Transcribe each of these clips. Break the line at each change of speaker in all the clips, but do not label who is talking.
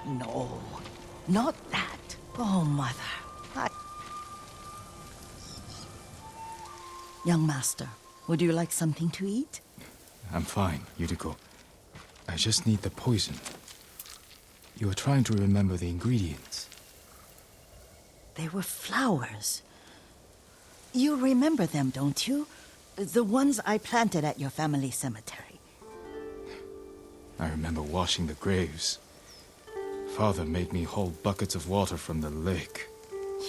No, not that. Oh, Mother. Young master, would you like something to eat?
I'm fine, Yuriko. I just need the poison. You were trying to remember the ingredients.
They were flowers. You remember them, don't you? The ones I planted at your family cemetery.
I remember washing the graves. Father made me hold buckets of water from the lake.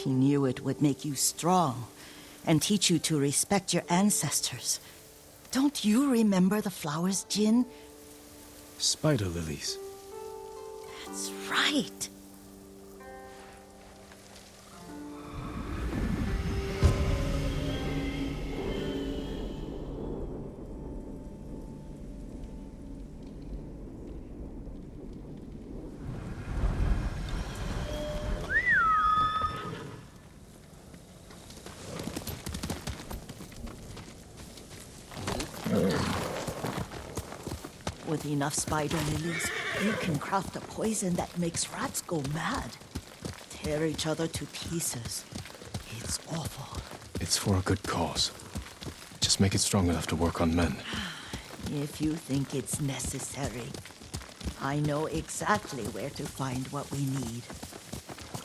He knew it would make you strong and teach you to respect your ancestors. Don't you remember the flowers, Jin?
Spider lilies.
That's right. With enough spider lilies, you can craft a poison that makes rats go mad. Tear each other to pieces. It's awful.
It's for a good cause. Just make it strong enough to work on men.
If you think it's necessary, I know exactly where to find what we need.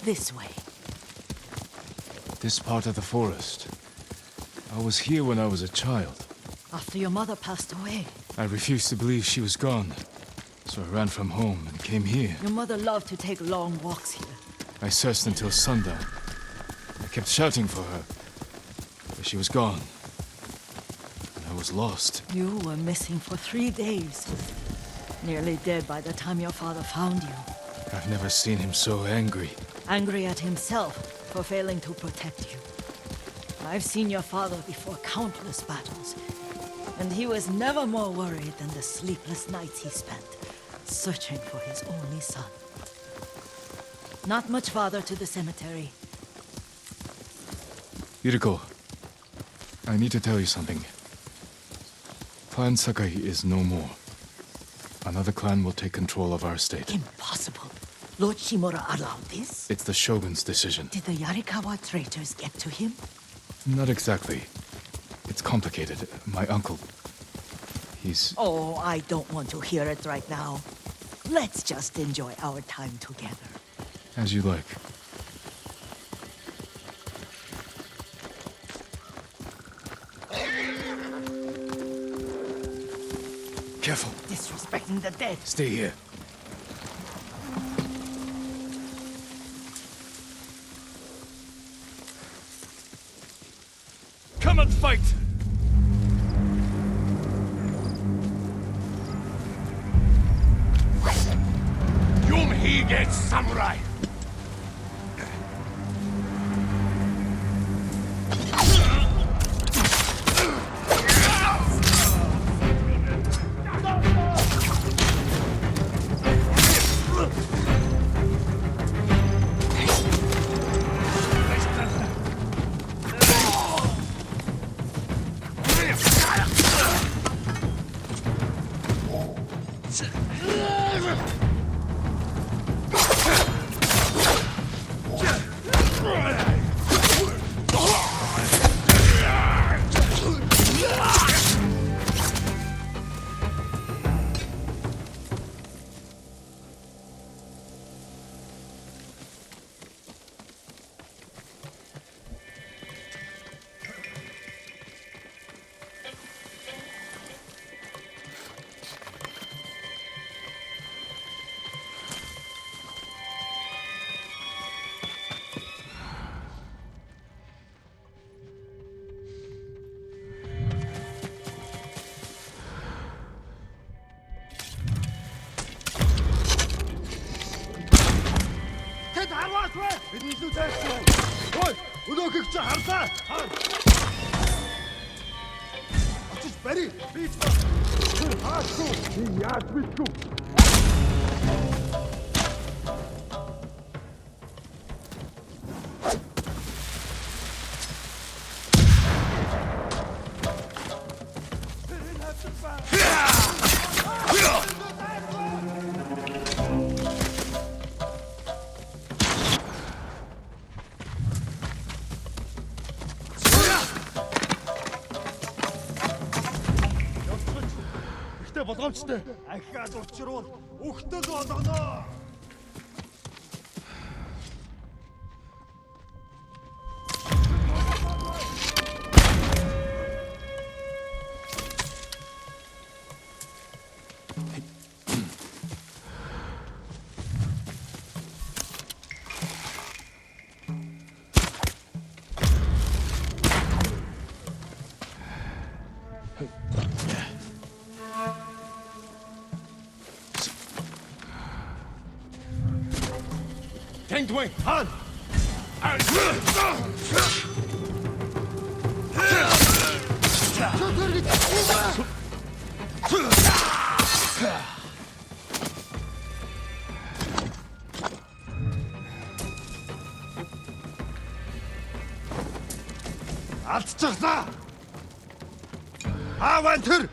This way.
This part of the forest. I was here when I was a child.
After your mother passed away.
I refused to believe she was gone. So I ran from home and came here.
Your mother loved to take long walks here.
I searched until sundown. I kept shouting for her. But she was gone. And I was lost.
You were missing for 3 days. Nearly dead by the time your father found you.
I've never seen him so angry.
Angry at himself for failing to protect you. I've seen your father before countless battles. And he was never more worried than the sleepless nights he spent searching for his only son. Not much farther to the cemetery.
Yuriko, I need to tell you something. Clan Sakai is no more. Another clan will take control of our state.
Impossible. Lord Shimura allowed this?
It's the Shogun's decision.
Did the Yarikawa traitors get to him?
Not exactly. It's complicated. My uncle... he's...
Oh, I don't want to hear it right now. Let's just enjoy our time together.
As you like. Careful.
Disrespecting the dead.
Stay here. Come and fight!
Hige samurai! Үнэхээр болгоомжтой. Ахаад учруул өгтөл болгоно. Tengdway, Han! Алдчихлаа! Ааван тэр!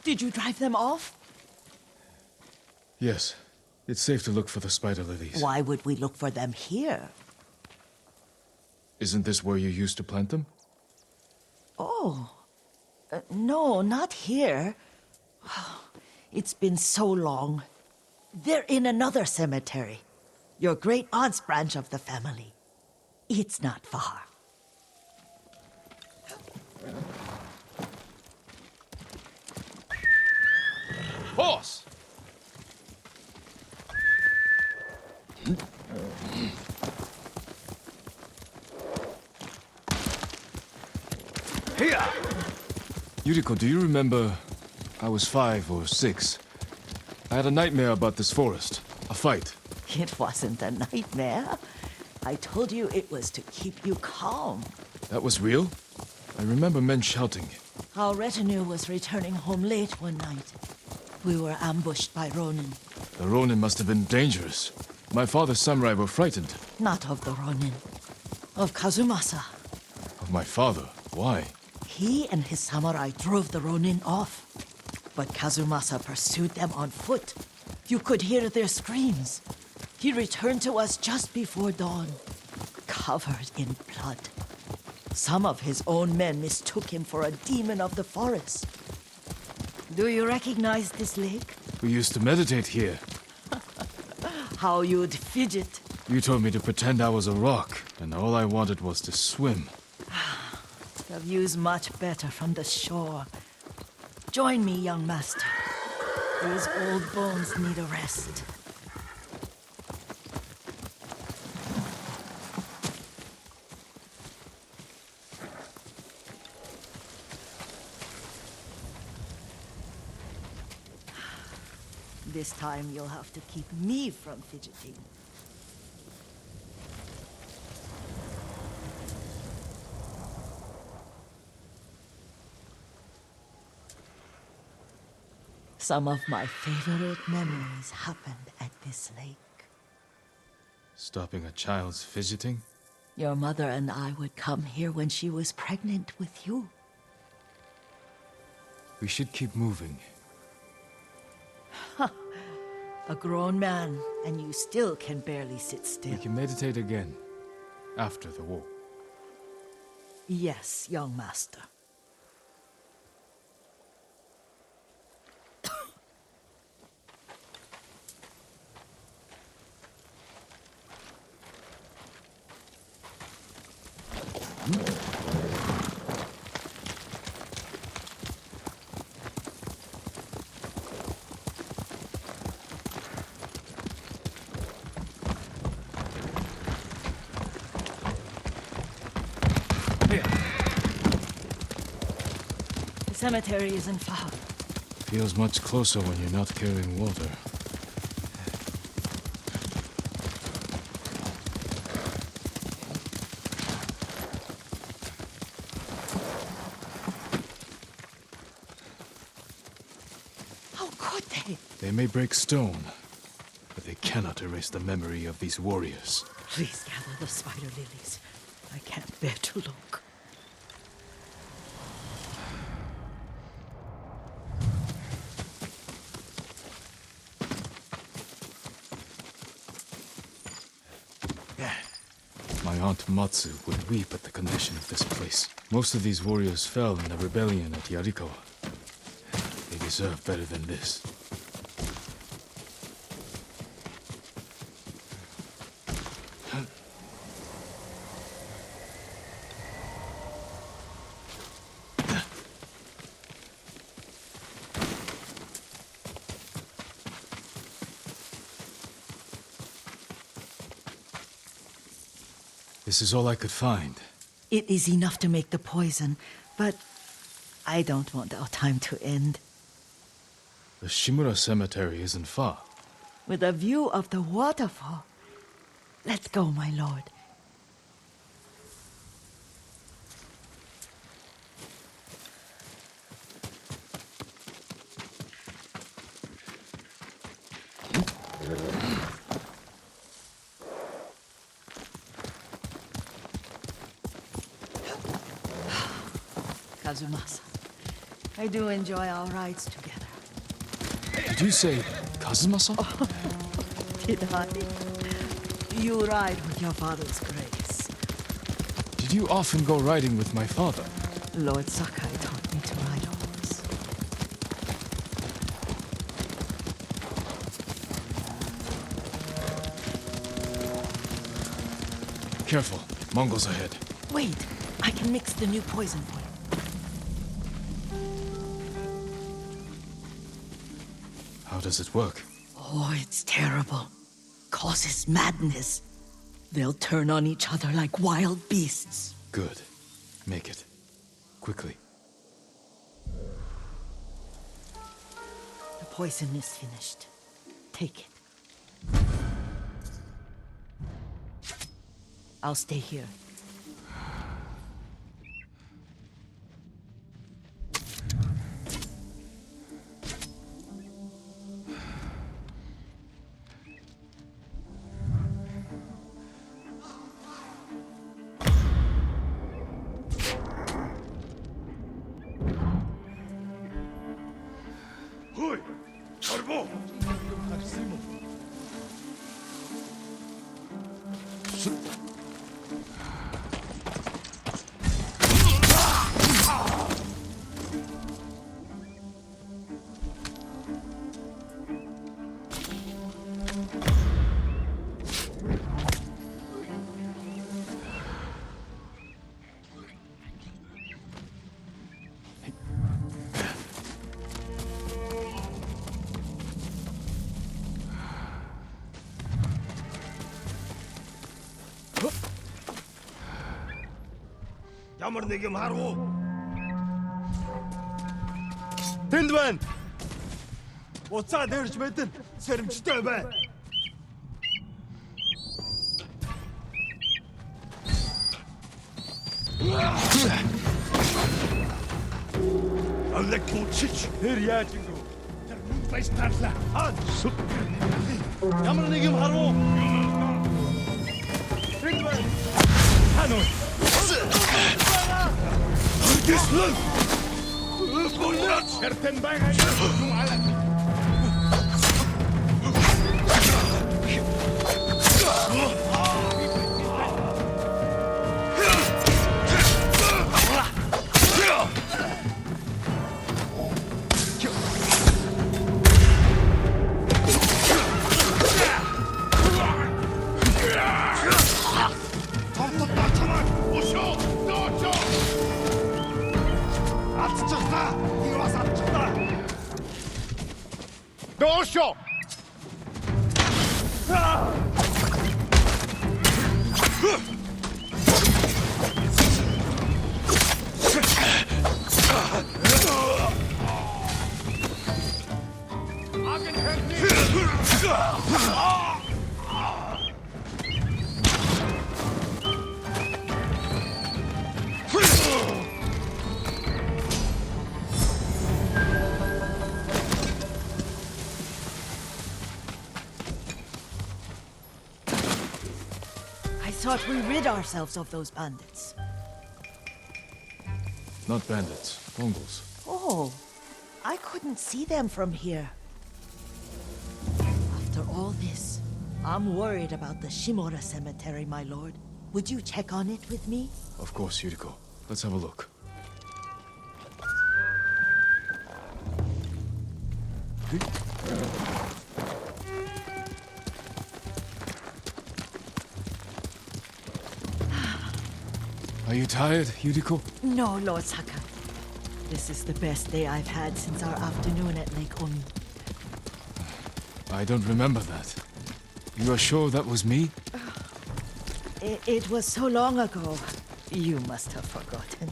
Did you drive them off?
Yes. It's safe to look for the spider lilies.
Why would we look for them here?
Isn't this where you used to plant them?
Oh. No, not here. It's been so long. They're in another cemetery. Your great aunt's branch of the family. It's not far.
Horse!
Here!
Yuriko, do you remember? I was 5 or 6. I had a nightmare about this forest. A fight.
It wasn't a nightmare. I told you it was to keep you calm.
That was real? I remember men shouting.
Our retinue was returning home late one night. We were ambushed by Ronin.
The Ronin must have been dangerous. My father's samurai were frightened.
Not of the Ronin. Of Kazumasa.
Of my father? Why?
He and his samurai drove the Ronin off. But Kazumasa pursued them on foot. You could hear their screams. He returned to us just before dawn, covered in blood. Some of his own men mistook him for a demon of the forest. Do you recognize this lake?
We used to meditate here.
How you'd fidget.
You told me to pretend I was a rock, and all I wanted was to swim.
The view's much better from the shore. Join me, young master. These old bones need a rest. This time you'll have to keep me from fidgeting. Some of my favorite memories happened at this lake.
Stopping a child's fidgeting?
Your mother and I would come here when she was pregnant with you.
We should keep moving.
A grown man, and you still can barely sit still.
We can meditate again. After the war.
Yes, young master. The cemetery isn't far.
Feels much closer when you're not carrying water. They may break stone, but they cannot erase the memory of these warriors.
Please gather the spider lilies. I can't bear to look.
My aunt Matsu would weep at the condition of this place. Most of these warriors fell in the rebellion at Yuriko. They deserve better than this. This is all I could find.
It is enough to make the poison, but I don't want our time to end.
The Shimura Cemetery isn't far.
With a view of the waterfall. Let's go, my lord. Kazumasa, I do enjoy our rides together.
Did you say Kazumasa?
Did I? You ride with your father's grace.
Did you often go riding with my father?
Lord Sakai taught me to ride a horse.
Careful, Mongols ahead.
Wait, I can mix the new poison for you.
How does it work?
Oh, it's terrible. Causes madness. They'll turn on each other like wild beasts.
Good. Make it. Quickly.
The poison is finished. Take it. I'll stay here.
Hoi! Arbo! Ямар нэг юм харав уу? Тэнд байна. Уцаа дээрж мэдэн сэрэмжтэй бай. Аллек мучич. Тэр яаж ингэв? Тэр мөн байж тарлаа. Ямар нэг юм харав уу? Тэнд байна. Хануу. Гислэн! Гүлэт! Хертэн байгаа юм алаа. Doşo!
thought we rid ourselves of those bandits.
Not bandits, Mongols.
Oh, I couldn't see them from here. After all this, I'm worried about the Shimura cemetery, my lord. Would you check on it with me?
Of course, Yuriko. Let's have a look. Are you tired, Yuriko?
No, Lord Sakai. This is the best day I've had since our afternoon at Lake Omi.
I don't remember that. You are sure that was me?
It was so long ago. You must have forgotten.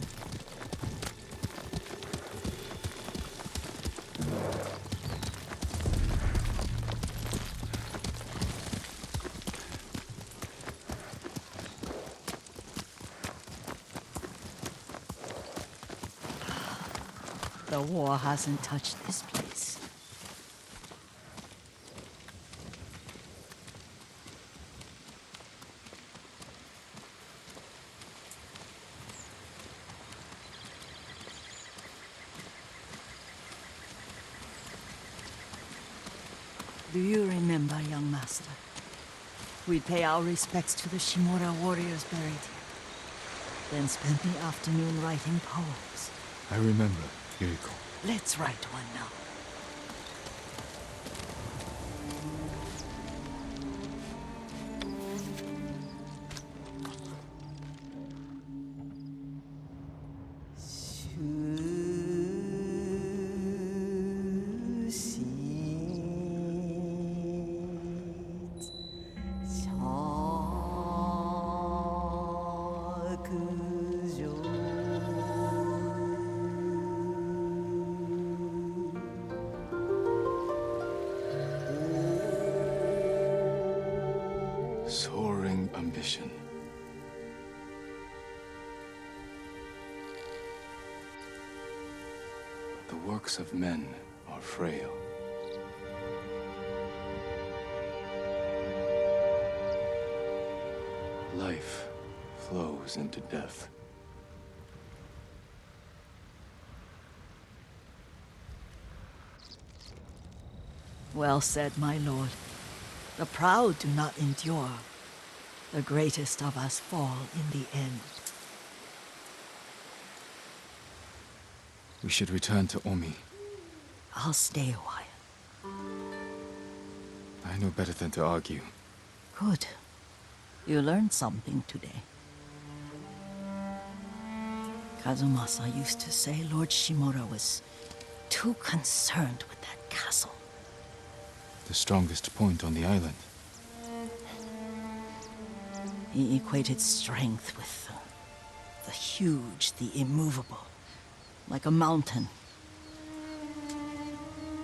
The war hasn't touched this place. Do you remember, young master? We'd pay our respects to the Shimura warriors buried here, then spend the afternoon writing poems.
I remember, Yuriko.
Let's write one now.
Soaring ambition. The works of men are frail. Life flows into death.
Well said, my lord. The proud do not endure. The greatest of us fall in the end.
We should return to Omi.
I'll stay a while.
I know better than to argue.
Good. You learned something today. Kazumasa used to say Lord Shimura was too concerned with that castle.
The strongest point on the island.
He equated strength with the huge, the immovable, like a mountain.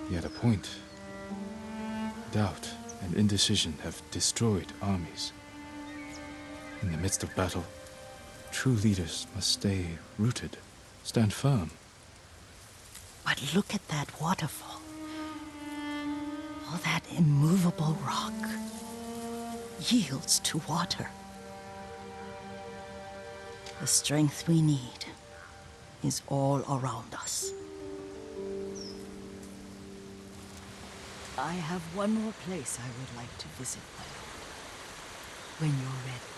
He had a point. Doubt and indecision have destroyed armies. In the midst of battle, true leaders must stay rooted, stand firm.
But look at that waterfall. All that immovable rock yields to water. The strength we need is all around us. I have one more place I would like to visit, my lord. When you're ready.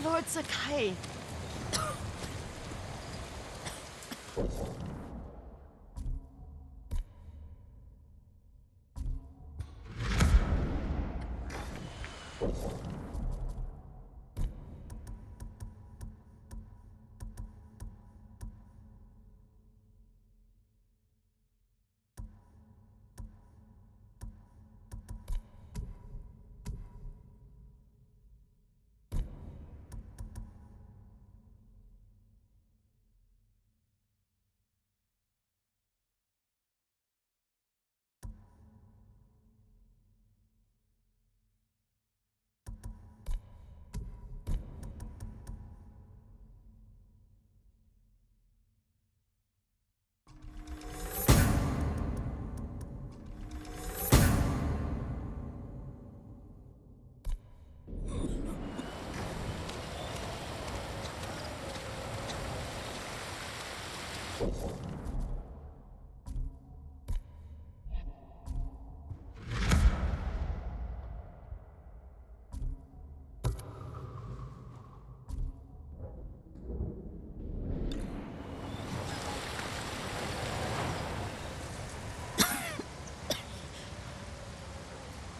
Lord Sakai.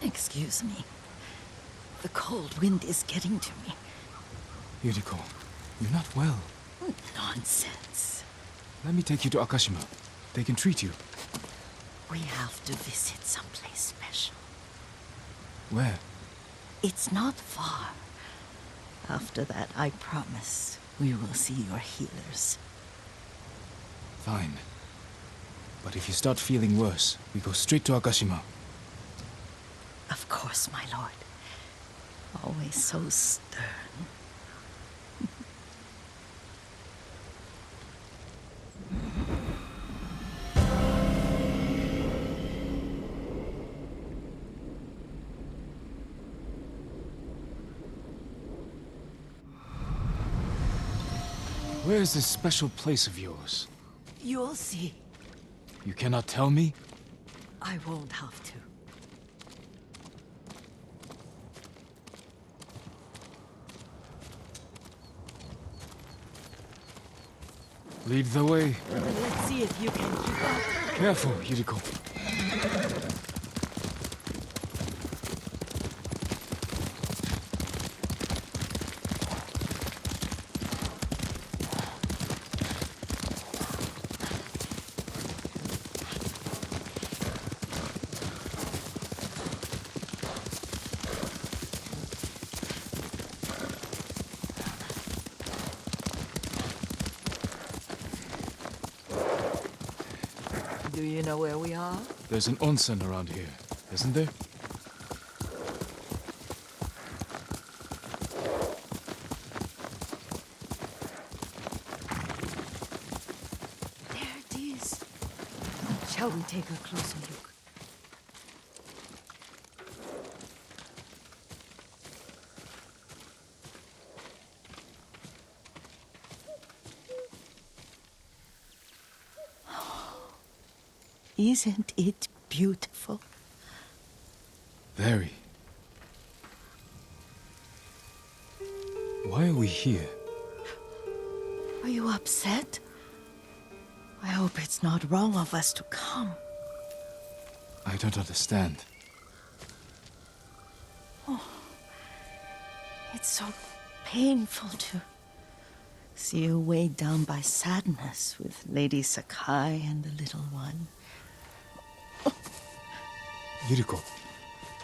Excuse me. The cold wind is getting to me.
Yuriko, you're not well.
Nonsense.
Let me take you to Akashima. They can treat you.
We have to visit someplace special.
Where?
It's not far. After that, I promise, we will see your healers.
Fine. But if you start feeling worse, we go straight to Akashima.
Of course, my lord. Always so stern.
Where is this special place of yours?
You'll see.
You cannot tell me?
I won't have to.
Lead the way.
Let's see if you can keep up.
Careful, Yuriko.
Do you know where we are?
There's an onsen around here, isn't there?
There it is. Shall we take a closer look? Isn't it beautiful?
Very. Why are we here?
Are you upset? I hope it's not wrong of us to come.
I don't understand.
It's so painful to see you weighed down by sadness with Lady Sakai and the little one.
Yuriko,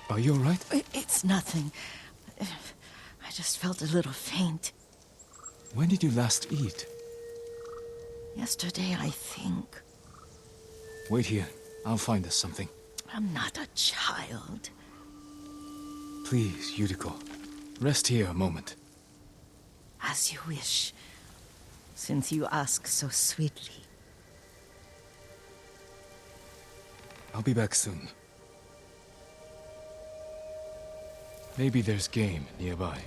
are you alright?
It's nothing. I just felt a little faint.
When did you last eat?
Yesterday, I think.
Wait here. I'll find us something.
I'm not a child.
Please, Yuriko. Rest here a moment.
As you wish, since you ask so sweetly.
I'll be back soon. Maybe there's game nearby.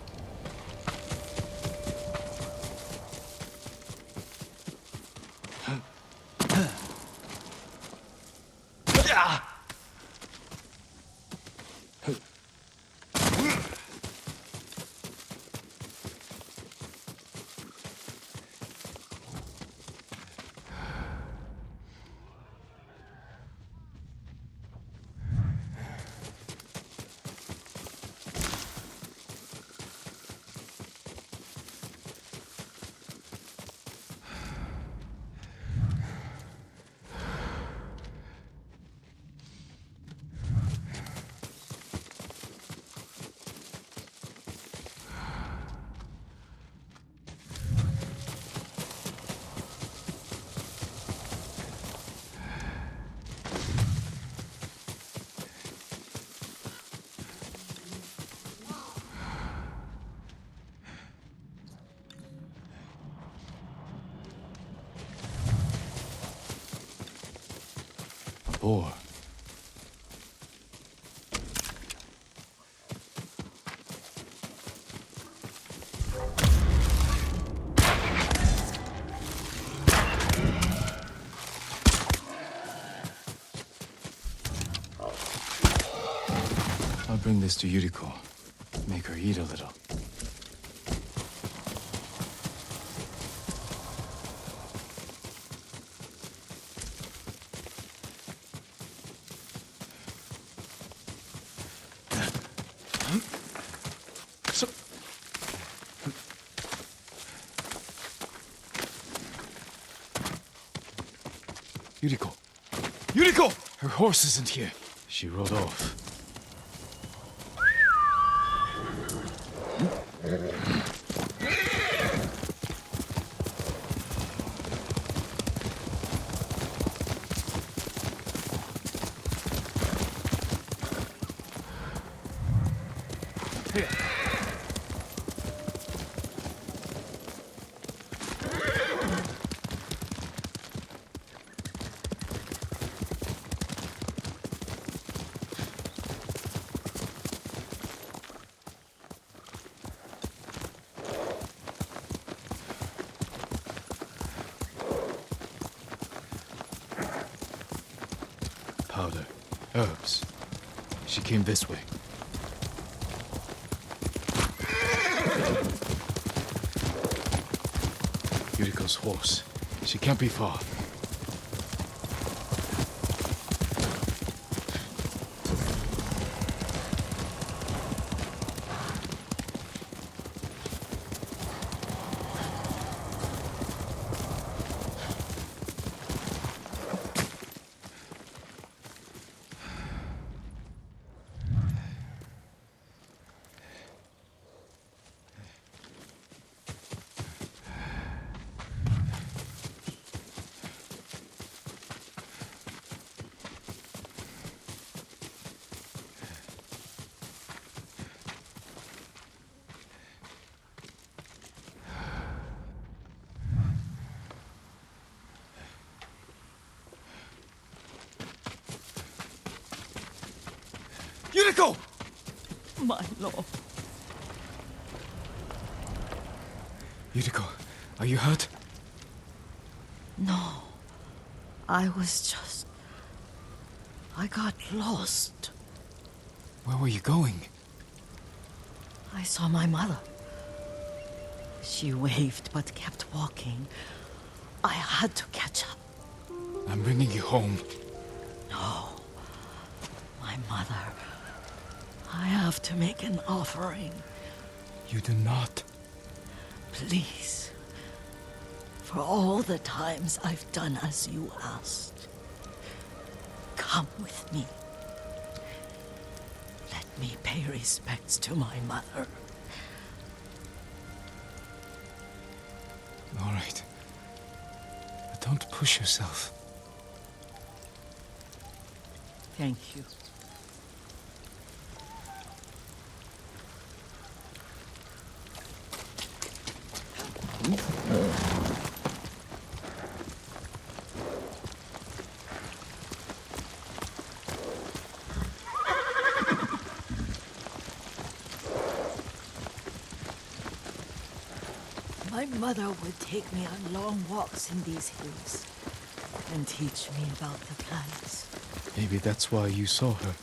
Or I'll bring this to Yuriko. Make her eat a little. Yuriko! Yuriko! Her horse isn't here. She rode off. Here. Powder. Herbs. She came this way. Yuriko's horse. She can't be far. Yuriko!
My lord.
Yuriko, are you hurt?
No. I got lost.
Where were you going?
I saw my mother. She waved but kept walking. I had to catch up.
I'm bringing you home.
No. My mother. I have to make an offering.
You do not.
Please. For all the times I've done as you asked. Come with me. Let me pay respects to my mother.
All right. But don't push yourself.
Thank you. My mother would take me on long walks in these hills and teach me about the plants.
Maybe that's why you saw her.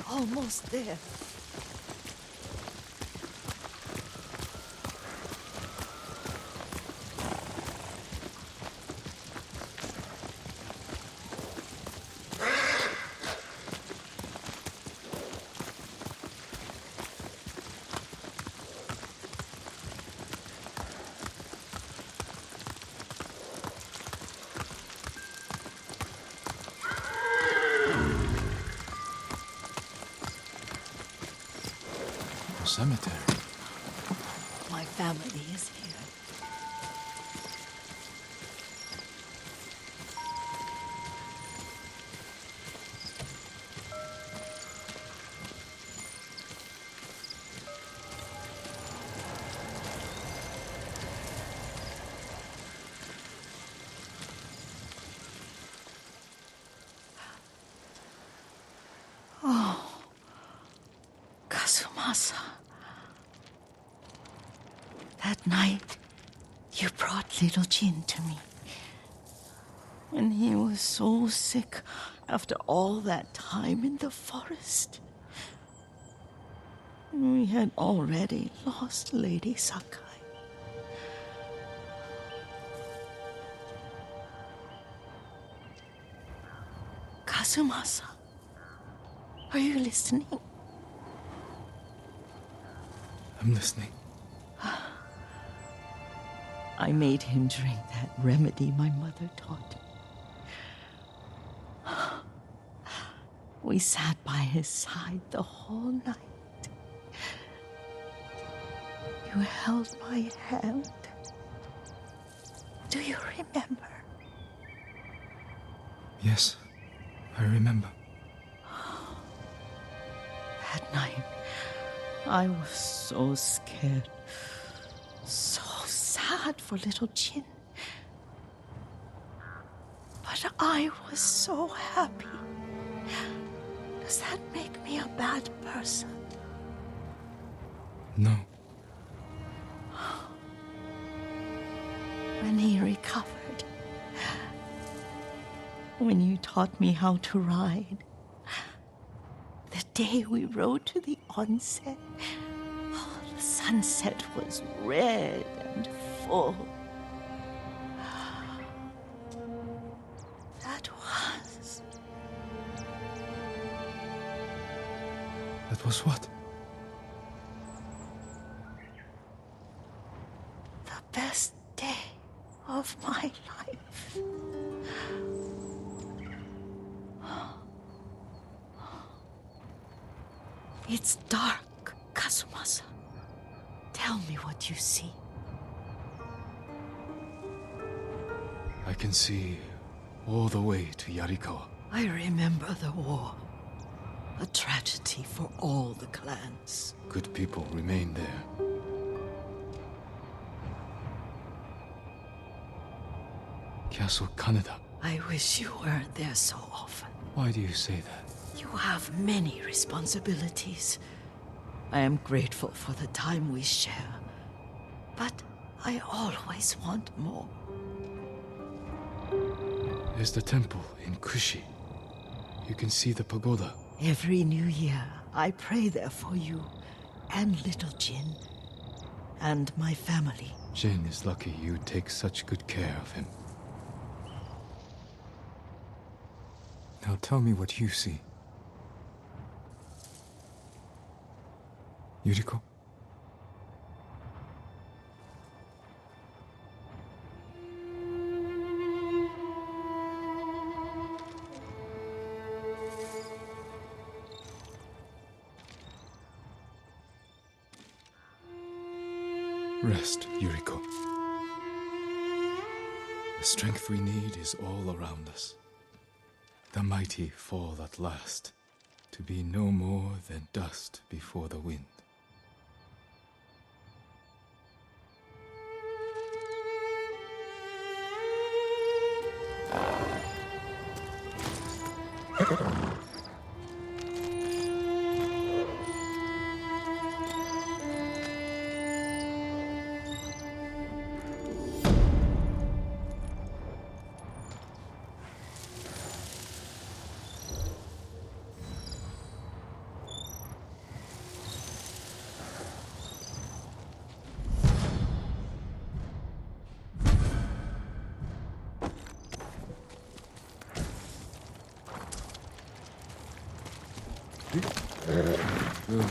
Almost there.
Cemetery.
My family is here. Kazumasa. That night, you brought little Jin to me. When he was so sick after all that time in the forest. We had already lost Lady Sakai. Kazumasa, are you listening?
I'm listening.
I made him drink that remedy my mother taught him. We sat by his side the whole night. You held my hand. Do you remember?
Yes, I remember.
That night, I was so scared, so sad for little Jin. But I was so happy. Does that make me a bad person?
No.
When he recovered, when you taught me how to ride, the day we rode to the onsen, the sunset was red and full.
That was what?
The best day of my life. It's dark, Kazumasa. Tell me what you see.
I can see all the way to Yuriko.
I remember the war. A tragedy for all the clans.
Good people remain there. Castle Kaneda.
I wish you weren't there so often.
Why do you say that?
You have many responsibilities. I am grateful for the time we share, but I always want more.
There's the temple in Kushi. You can see the pagoda.
Every new year, I pray there for you, and little Jin, and my family.
Jin is lucky you take such good care of him. Now tell me what you see. Yuriko? Rest, Yuriko. The strength we need is all around us. The mighty fall at last, to be no more than dust before the wind. Good,